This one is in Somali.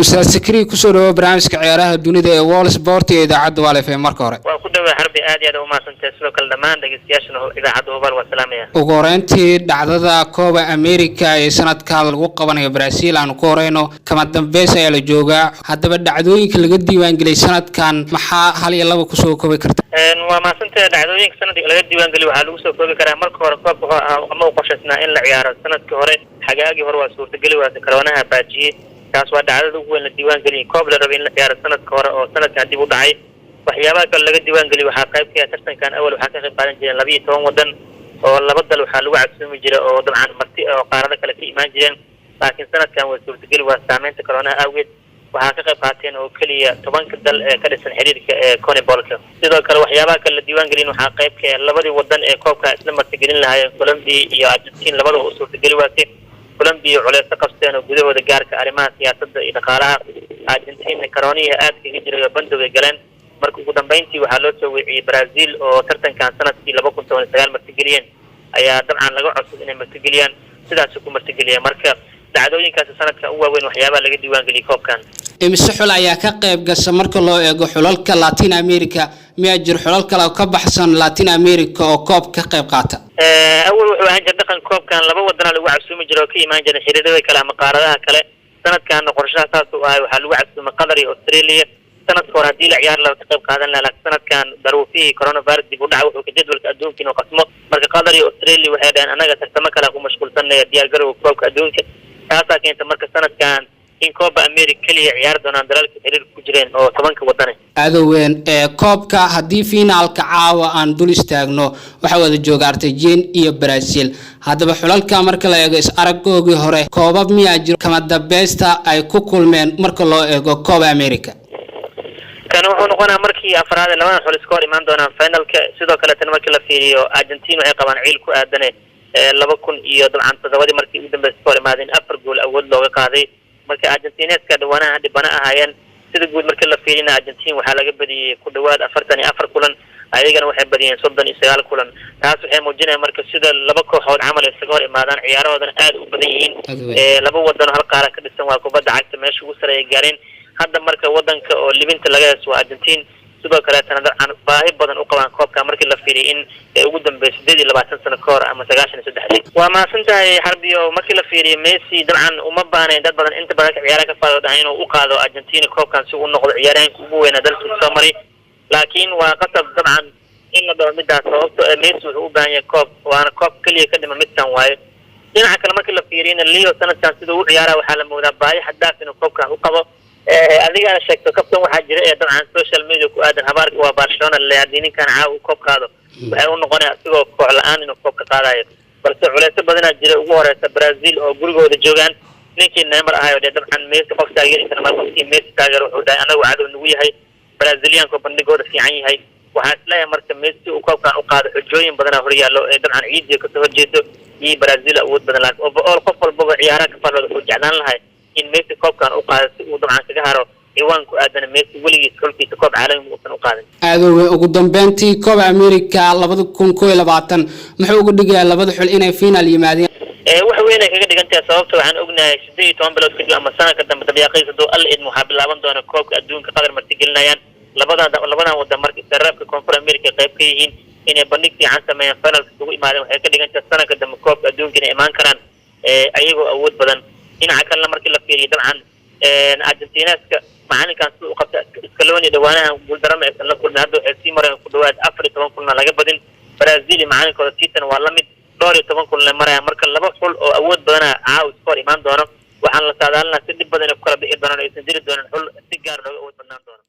أستاذ سكري كسر برامج كعيارها الدنيا وول سبورت إذا عدوا على في مركورة. وكده حرب آدي هذا وما سنتسلو كل دمان دقيقة إذا عدوا بالوسلامية. وقارنتي دعوة كوبا أمريكا سنة كهذا الوقت بنا برازيل عن كورينو كما تنبيس على جوجا حتى بدعوين كل قدي وانجلي سنة كان محا هل يلا بكسو كوبا كرت. وما سنت دعوين سنة قدي وانجلي وحلوسو كوبا كرا مركورة كوبا ما وقشتنا إلا عيار سنة كهرة حاجة هو سورة قلي وذكرونها باجي. taas waa dhacdada ugu weyn la diiwaan geliyay koob la rabay in la ciyaaro sanadka hore oo sanadkan dib u dhacay waxyaabaha kale laga diiwaan geliyay waxaa qayb ka ah tartankan awal waxaa ka qayb qaadan jiray 12 wadan oo laba dal waxaa lagu codsan jiray oo dabcan marti oo qaarada kale ka imaan jireen laakiin sanadkan waa suurtagal waa saameynta corona awgeed waxaa ka qayb qaateen oo kaliya 10 dal ee ka dhisan xiriirka ee CONMEBOL sidoo kale waxyaabaha kale la diiwaan gelin waxaa qayb ka ah labadii wadan ee koobka isla marti gelin lahaayeen Colombia iyo Argentina labadaba u suurtagal waatay Colombia على ثقافتين وجوده ودجار كأرمات يعتد إلى قارها أرجنتين كرونية آد كجرا بندو جلان مركو قدام بينتي وحلوته وبرازيل وترتن كان سنة في لبكون تون سجال مرتجليين أي طبعا لقوا عصب إنهم مرتجليين سدا سكو مرتجليين مركب دعوين كاس سنة كأول وين وحيابا لقى ديوان قلي كوب كان. مسحول أيها كقيب قص مركو الله يجو حلالك لاتين أمريكا ميجر حلالك لو كبحسن لاتين أمريكا أو كوب كقيب قاطع. أول واحد دقن كوب كان لبوا ودنا لو عسوم جروكي ما جن حريدة كلام قارها كله سنة كان قرشها تاسو وحلو عسوم قدري أستراليا سنة كوراتي العيار لو تقيب قادنا لا سنة كان ضرو فيه كورونا فيروس بودع وكجدول كأدون كينو قسمه مرك قدري أستراليا وهذا أنا قد سمك له مشغول سنة ديال جرو كوب كأدون كاسا كانت مرك سنة كان إن كوب أمريكا كلي عيار دون أندرال كحرير كجرين أو طبعا كوطني. هذا وين كوبكا هدي فينا الكعاوة عن دول استغنوا وحول الجوغارتيين إيه برازيل هذا بحلال كامرك لا يجلس أرجوجي هره كوباب مياجر كما دبستا أي كوكل من مركلو إيجو كوب أمريكا. كانوا نقولنا مركي أفراد لما نحول سكور إيمان دونا فاينل كسيدو كلا تنمركلا في أرجنتين وهي طبعا عيلكو أدنى لبكون يضل عن تزودي مركي قدام بسكور إيمان أفر جول أول لو قاضي مركي أرجنتينيس كدوانا هدي بناء هايان sida guud markii la fiirina Argentina waxa laga badiyay ku dhawaad 44 kulan ayagana waxay badiyeen 39 kulan taas waxay muujinaysaa marka sida laba kooxood camal ay isaga hor imaadaan ciyaarahoodan aad u badan yihiin laba wadan hal qaar ka dhisan waa kubadda cagta meesha ugu sareeya gaareen hadda marka wadanka oo libinta laga heeso Argentina sidoo kale tan baahi badan u qabaan koobka markii la fiiriyay in ugu dambeysay 28 sano ka hor ama 93 waa ma santahay harbiyo markii la fiiriyay Messi dabcan uma baanay dad badan inta badan ciyaaraha ka faadada inuu u qaado Argentina koobkan si uu noqdo ciyaaryahanka ugu weyn ee dalka Soomaaliya laakiin waa qasab dabcan in la doono midaas sababtoo Messi wuxuu u baahan yahay koob waana koob kaliya ka dhima midkan waaye dhinaca kale markii la fiiriyay Leo sanadkan sidoo uu ciyaaraha waxa la moodaa baahi xadaaf inuu koobkan u qabo adiga sheegto kabtan waxa jira ee dabcan social media ku aadan habaarka waa Barcelona leeyadin kan caaw koob qaado waxay u noqonaysaa sidoo koox la'aan inuu koob ka qaadayo balse culeys badan jira ugu horeysa Brazil oo gurigooda joogan ninkii Neymar ahayo dabcan Messi qof taageeri kara markii Messi taageero wuxuu dhahay anagu cadow nagu yahay Brazilian ko bandhigooda fiican yahay waxa isleeyahay marka Messi uu koobkan u qaado xujooyin badan hor yaalo ee dabcan ciidii ka soo horjeedo iyo Brazil awood badan laakiin oo qof walba ciyaaraha ka fadhiyo wuxuu jeclaan lahaa in Messi koobkan u qaado si uu dabcan kaga haro ciwaanku aadana Messi waligiis xulkiisa koob caalami uu qaadan aad ugu dambeyntii koob America 2022 muxuu ugu dhigayaa labada xul inay final yimaadeen wax weyn ay kaga dhigantahay sababtoo aan ognahay 18 bilood kadib ama sanadka dambe dabiiqiisa doo al idmo waxa bilaaban doona koobka adduunka qadar marti gelinayaan labadan wadan markii sarafka koonfur America qayb ka yihiin inay bandhig fiican sameeyaan finalka ugu imaadeen waxay ka dhigantahay sanadka dambe koobka adduunka inay imaan karaan ayagoo awood badan dhinaca kale markii la fiiriyo dabcan Argentinaska macalinkan soo qabta Scaloni dhawaanaha guuldarama aysan la kulmin hadda waxay sii mareen ku dhawaad 14 kulan laga badin Brazil macalinkooda Tite waa la mid 12 kulan maraya marka laba xul oo awood badan caaw score imaan doono waxaan la saadaalnaa si dib badan ku kala bixi doonaan aysan diri doonan xul si gaar looga awood banaan doono